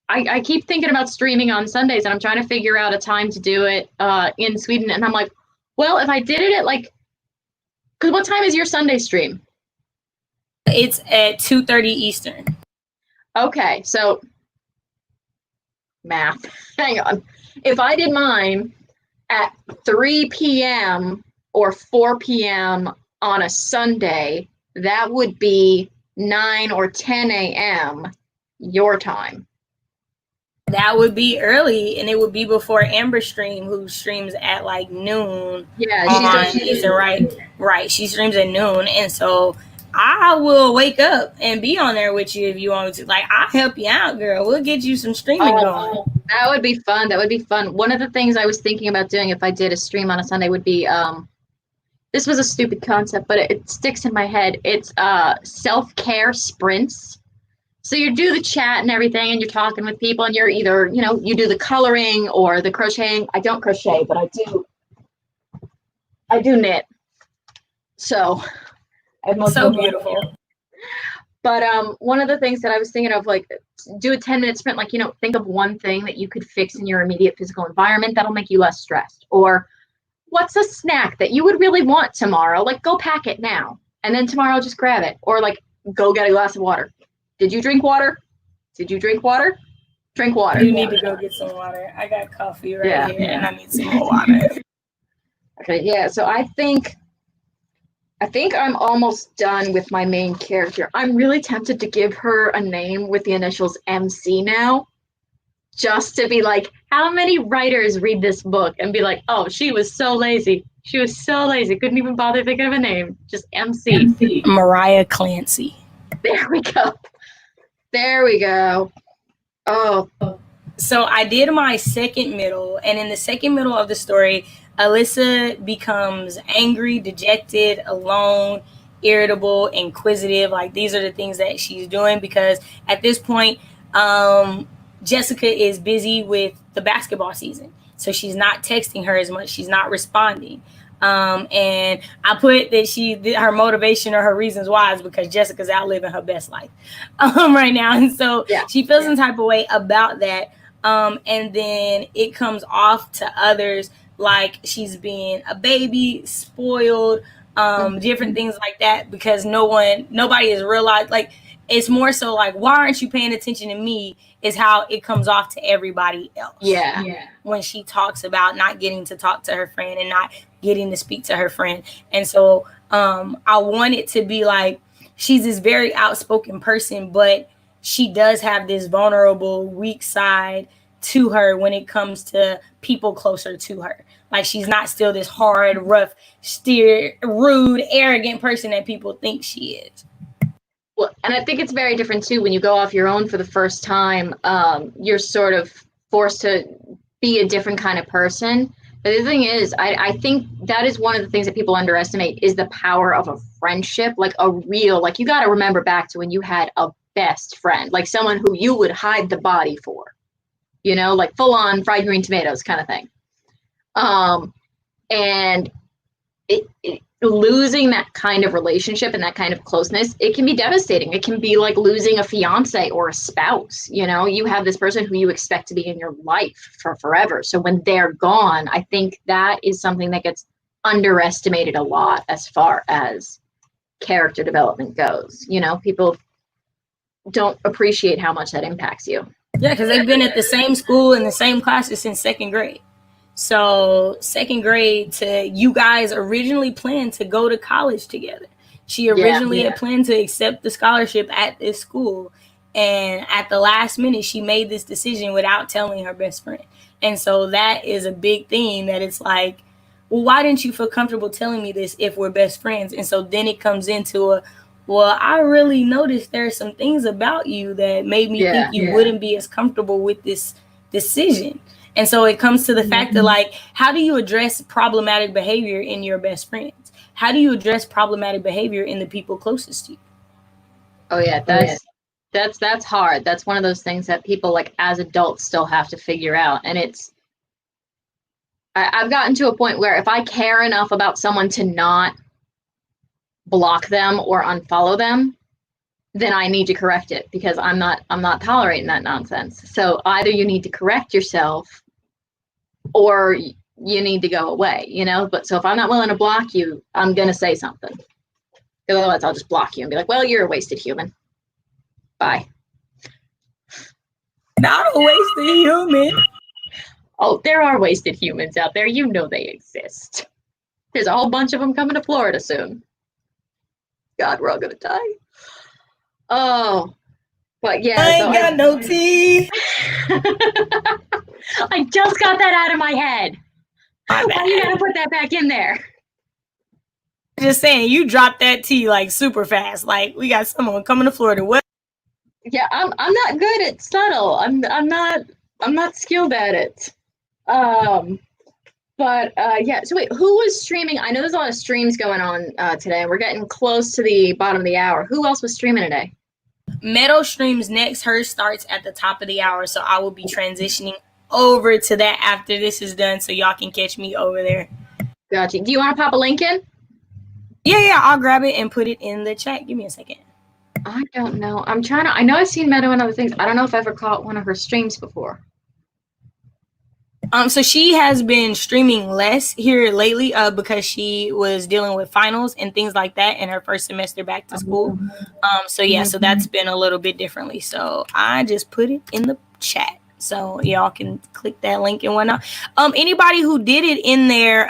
I keep thinking about streaming on Sundays, and I'm trying to figure out a time to do it in Sweden. And I'm like, well, if I did it at like, because what time is your Sunday stream? It's at 2:30 Eastern. Okay, so math. Hang on. If I did mine at 3 p.m. or 4 p.m. on a Sunday, that would be 9 or 10 a.m. your time. That would be early, and it would be before Amber stream, who streams at like noon. Yeah, she's right. She streams at noon, and so I will wake up and be on there with you if you want me to. Like, I'll help you out, girl. We'll get you some streaming going. That would be fun. One of the things I was thinking about doing if I did a stream on a Sunday would be this was a stupid concept, but it sticks in my head. It's self-care sprints. So you do the chat and everything, and you're talking with people, and you're either, you do the coloring or the crocheting. I don't crochet, but I do knit. So so beautiful. But one of the things that I was thinking of, like, do a 10-minute sprint, like, think of one thing that you could fix in your immediate physical environment that'll make you less stressed. Or what's a snack that you would really want tomorrow? Like, go pack it now, and then tomorrow just grab it. Or like, go get a glass of water. Did you drink water? Drink water. You need to go get some water. I got coffee here, and I need some more water. Okay, yeah. So I think I'm almost done with my main character. I'm really tempted to give her a name with the initials MC now, just to be like, how many writers read this book and be like, oh, she was so lazy. Couldn't even bother thinking of a name. Just MC. Mariah Clancy. There we go. Oh. So I did my second middle, and in the second middle of the story, Alyssa becomes angry, dejected, alone, irritable, inquisitive. Like, these are the things that she's doing because at this point, Jessica is busy with the basketball season. So she's not texting her as much. She's not responding. And I put that her motivation or her reasons why is because Jessica's out living her best life right now. And so she feels some type of way about that. And then it comes off to others like she's being a baby, spoiled, different things like that, because nobody has realized, like, it's more so like, why aren't you paying attention to me is how it comes off to everybody else. Yeah. When she talks about not getting to talk to her friend and not getting to speak to her friend. And so I want it to be like, she's this very outspoken person, but she does have this vulnerable, weak side to her when it comes to people closer to her. Like, she's not still this hard, rough, rude, arrogant person that people think she is. Well, and I think it's very different too when you go off your own for the first time. You're sort of forced to be a different kind of person. But the thing is, I think that is one of the things that people underestimate is the power of a friendship, like a real, like, you got to remember back to when you had a best friend, like someone who you would hide the body for, like full on fried green tomatoes kind of thing. And losing that kind of relationship and that kind of closeness, it can be devastating. It can be like losing a fiance or a spouse. You have this person who you expect to be in your life for forever. So when they're gone, I think that is something that gets underestimated a lot as far as character development goes. People don't appreciate how much that impacts you. Yeah, because they've been at the same school in the same classes since second grade. So second grade to you guys originally planned to go to college together. She originally had planned to accept the scholarship at this school. And at the last minute, she made this decision without telling her best friend. And so that is a big thing that it's like, well, why didn't you feel comfortable telling me this if we're best friends? And so then it comes into a, well, I really noticed there are some things about you that made me think you wouldn't be as comfortable with this decision. And so it comes to the fact that, like, how do you address problematic behavior in your best friends? How do you address problematic behavior in the people closest to you? Oh yeah, that's hard. That's one of those things that people, like, as adults still have to figure out. And I've gotten to a point where if I care enough about someone to not block them or unfollow them, then I need to correct it, because I'm not tolerating that nonsense. So either you need to correct yourself or you need to go away, you know? But so if I'm not willing to block you, I'm going to say something. Because otherwise I'll just block you and be like, well, you're a wasted human. Bye. Not a wasted human. Oh, there are wasted humans out there. You know they exist. There's a whole bunch of them coming to Florida soon. God, we're all going to die. Oh, but yeah. I ain't got no tea. I just got that out of my head. Why you gotta put that back in there? Just saying, you dropped that tea like super fast. Like, we got someone coming to Florida. What? Yeah, I'm not good at subtle. I'm not skilled at it. But yeah. So wait, who was streaming? I know there's a lot of streams going on today. We're getting close to the bottom of the hour. Who else was streaming today? Meadow streams next. Hers starts at the top of the hour, so I will be transitioning over to that after this is done, so y'all can catch me over there. Gotcha. Do you want to pop a link in? Yeah, I'll grab it and put it in the chat. Give me a second. I don't know. I know I've seen Meadow and other things. I don't know if I've ever caught one of her streams before. So she has been streaming less here lately because she was dealing with finals and things like that in her first semester back to school. So yeah, so that's been a little bit differently. So I just put it in the chat, so y'all can click that link and whatnot. Anybody who did it in there,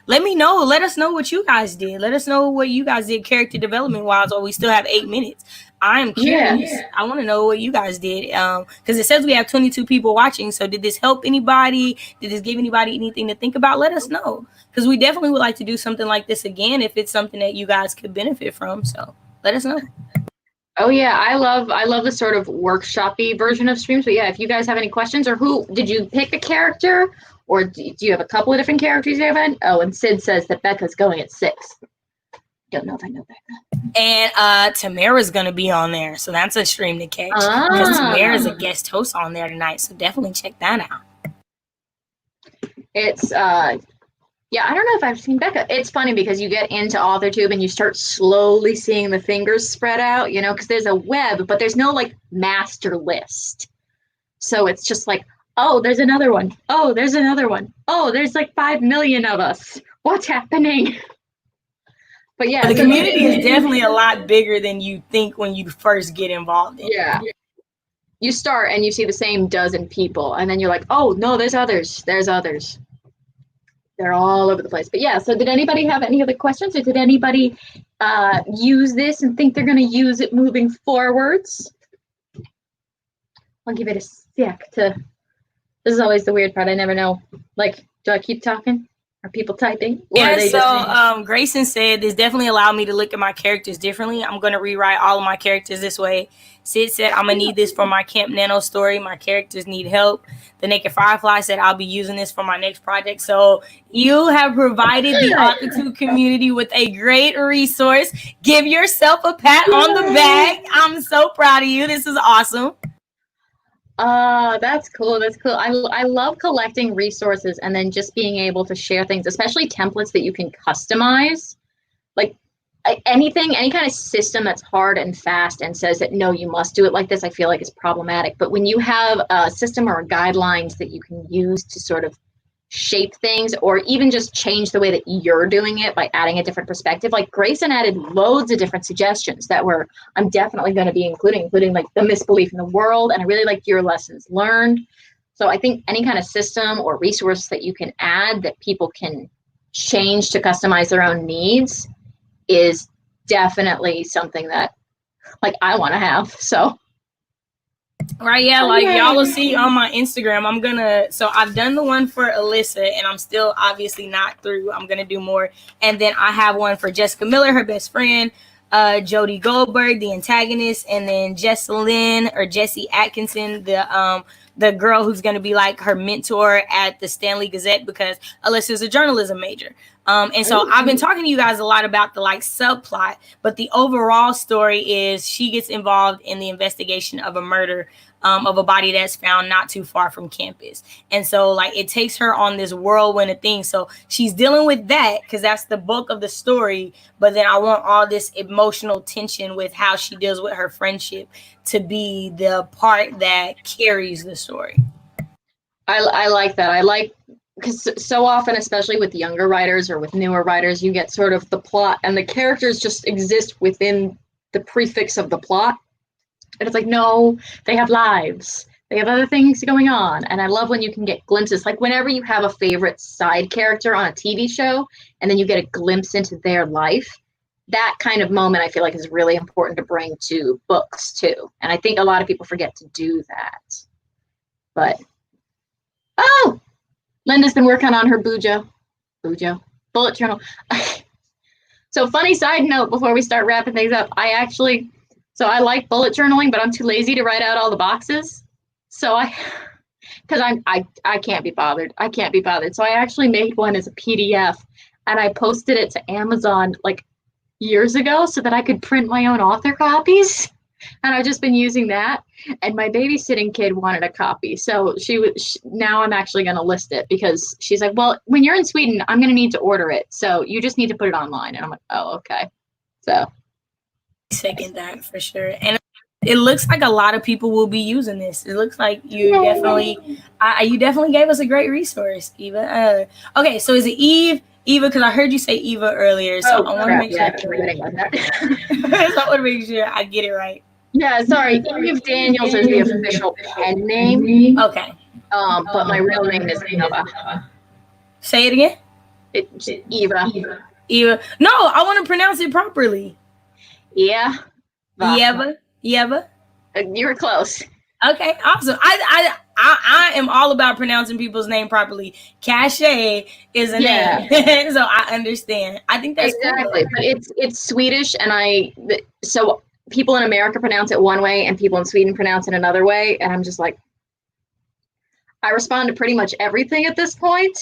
let me know. Let us know what you guys did. Let us know what you guys did character development wise, while we still have 8 minutes. I'm curious. Yeah. I want to know what you guys did, because it says we have 22 people watching. So did this help anybody? Did this give anybody anything to think about? Let us know, because we definitely would like to do something like this again if it's something that you guys could benefit from. So let us know. Oh yeah, I love the sort of workshop-y version of streams. But yeah, if you guys have any questions, or who did you pick a character, or do you have a couple of different characters you have in? Oh, and Sid says that Becca's going at 6. Don't know if I know Becca. And Tamara's gonna be on there, so that's a stream to catch. Because Tamara's a guest host on there tonight, so definitely check that out. It's yeah, I don't know if I've seen Becca. It's funny because you get into AuthorTube and you start slowly seeing the fingers spread out, you know, because there's a web, but there's no like master list. So it's just like, oh, there's another one. Oh, there's another one. Oh, there's like 5 million of us. What's happening? But yeah, the community is definitely a lot bigger than you think when you first get involved in it. Yeah. You start and you see the same dozen people, and then you're like, oh, no, there's others. There's others. They're all over the place. But yeah, so did anybody have any other questions, or did anybody use this and think they're going to use it moving forwards? I'll give it a sec to... This is always the weird part. I never know. Like, do I keep talking? Are people typing? Yeah, so Grayson said this definitely allowed me to look at my characters differently. I'm going to rewrite all of my characters this way. Sid said, I'm going to need this for my Camp Nano story. My characters need help. The Naked Firefly said, I'll be using this for my next project. So you have provided the AuthorTube community with a great resource. Give yourself a pat on the back. I'm so proud of you. This is awesome. That's cool. That's cool. I love collecting resources and then just being able to share things, especially templates that you can customize. Like any kind of system that's hard and fast and says that, no, you must do it like this, I feel like is problematic. But when you have a system or guidelines that you can use to sort of shape things or even just change the way that you're doing it by adding a different perspective. Like Grayson added loads of different suggestions that I'm definitely going to be including like the misbelief in the world. And I really liked your lessons learned. So I think any kind of system or resource that you can add that people can change to customize their own needs is definitely something that like I want to have. So right, yeah, like y'all will see on my Instagram, so I've done the one for Alyssa and I'm still obviously not through. I'm gonna do more. And then I have one for Jessica Miller, her best friend, Jodie Goldberg, the antagonist, and then Jessie Atkinson, the girl who's going to be like her mentor at the Stanley Gazette, because Alyssa's a journalism major. And so I've been talking to you guys a lot about the like subplot, but the overall story is she gets involved in the investigation of a murder of a body that's found not too far from campus. And so like it takes her on this whirlwind of things. So she's dealing with that because that's the bulk of the story. But then I want all this emotional tension with how she deals with her friendship to be the part that carries the story. I like that. I like, because so often, especially with younger writers or with newer writers, you get sort of the plot and the characters just exist within the prefix of the plot. And it's like, no, they have lives. They have other things going on. And I love when you can get glimpses. Like whenever you have a favorite side character on a TV show and then you get a glimpse into their life, that kind of moment I feel like is really important to bring to books too. And I think a lot of people forget to do that. But, oh, Linda's been working on her bullet journal. So funny side note before we start wrapping things up, I like bullet journaling, but I'm too lazy to write out all the boxes. So I can't be bothered. So I actually made one as a PDF and I posted it to Amazon like years ago so that I could print my own author copies. And I've just been using that. And my babysitting kid wanted a copy. So now I'm actually going to list it because she's like, well, when you're in Sweden, I'm going to need to order it. So you just need to put it online. And I'm like, oh, okay. So. Second that for sure. And it looks like a lot of people will be using this. It looks like you definitely gave us a great resource, Eva. Okay, so is it Eva, because I heard you say Eva earlier, so I want to make sure. So I want to make sure I get it right. Yeah, sorry. Eve Daniels is the official pen name. Okay. But my real name is Eva. Say it again. It's Eva. Eva. No, I want to pronounce it properly. Yeah. Yeva. You were close. Okay, awesome. I am all about pronouncing people's name properly. Cachet is a name, so I understand. I think that's exactly. Cool. But it's Swedish, and so people in America pronounce it one way, and people in Sweden pronounce it another way, and I'm just like, I respond to pretty much everything at this point.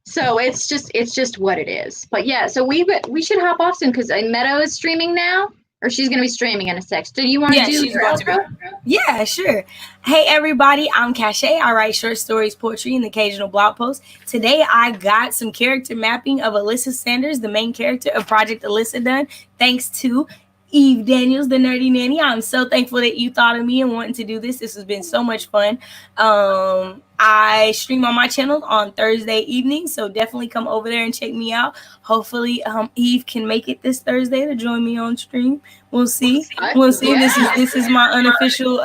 So it's just what it is. But yeah, so we should hop off soon because Meadow is streaming now. Or she's going to be streaming in a sec. Do you want to do your outro? Yeah, sure. Hey, everybody. I'm Cachet. I write short stories, poetry, and the occasional blog post. Today, I got some character mapping of Alyssa Sanders, the main character of Project Alyssa, done. Thanks to Eve Daniels, the nerdy nanny. I'm so thankful that you thought of me and wanting to do this. This has been so much fun. I stream on my channel on Thursday evening, so definitely come over there and check me out. Hopefully, Eve can make it this Thursday to join me on stream. We'll see. Yeah. This is my unofficial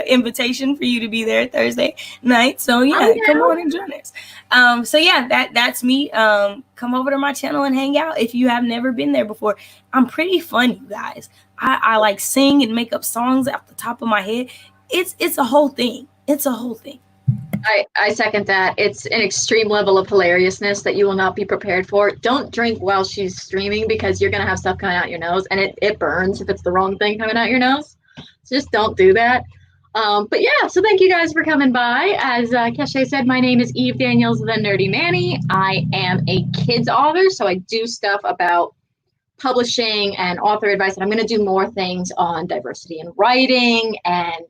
invitation for you to be there Thursday night. So yeah, come on and join us. So yeah, that's me. Come over to my channel and hang out if you have never been there before. I'm pretty fun, you guys. I like sing and make up songs off the top of my head. It's a whole thing. I second that. It's an extreme level of hilariousness that you will not be prepared for. Don't drink while she's streaming because you're going to have stuff coming out your nose, and it burns if it's the wrong thing coming out your nose. So just don't do that. But yeah, so thank you guys for coming by. As Cachet said, my name is Eve Daniels, the Nerdy Nanny. I am a kids author, so I do stuff about publishing and author advice, and I'm going to do more things on diversity in writing and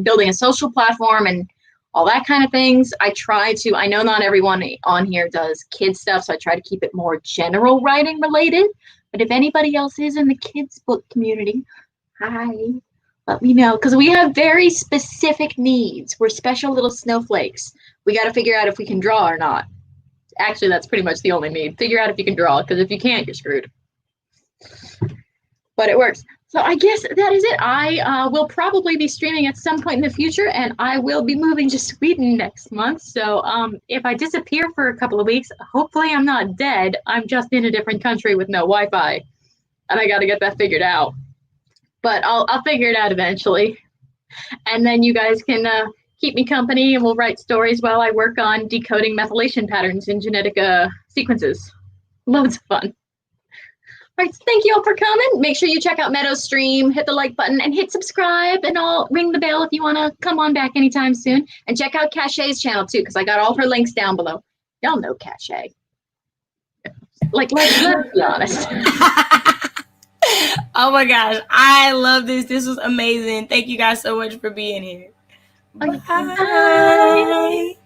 building a social platform and all that kind of things. I know not everyone on here does kids stuff, so I try to keep it more general writing related. But if anybody else is in the kids book community, hi, let me know, because we have very specific needs. We're special little snowflakes. We got to figure out if we can draw or not. Actually, that's pretty much the only need. Figure out if you can draw, because if you can't, you're screwed. But it works. So I guess that is it. I will probably be streaming at some point in the future, and I will be moving to Sweden next month. So if I disappear for a couple of weeks, hopefully I'm not dead. I'm just in a different country with no Wi-Fi, and I got to get that figured out. But I'll figure it out eventually. And then you guys can keep me company, and we'll write stories while I work on decoding methylation patterns in genetic sequences. Loads of fun. All right, thank you all for coming. Make sure you check out Meadow's stream, hit the like button, and hit subscribe, and I'll ring the bell if you want to come on back anytime soon. And check out Cachet's channel, too, because I got all her links down below. Y'all know Cachet. Like, let's be honest. Oh my gosh, I love this. This was amazing. Thank you guys so much for being here. Okay. Bye.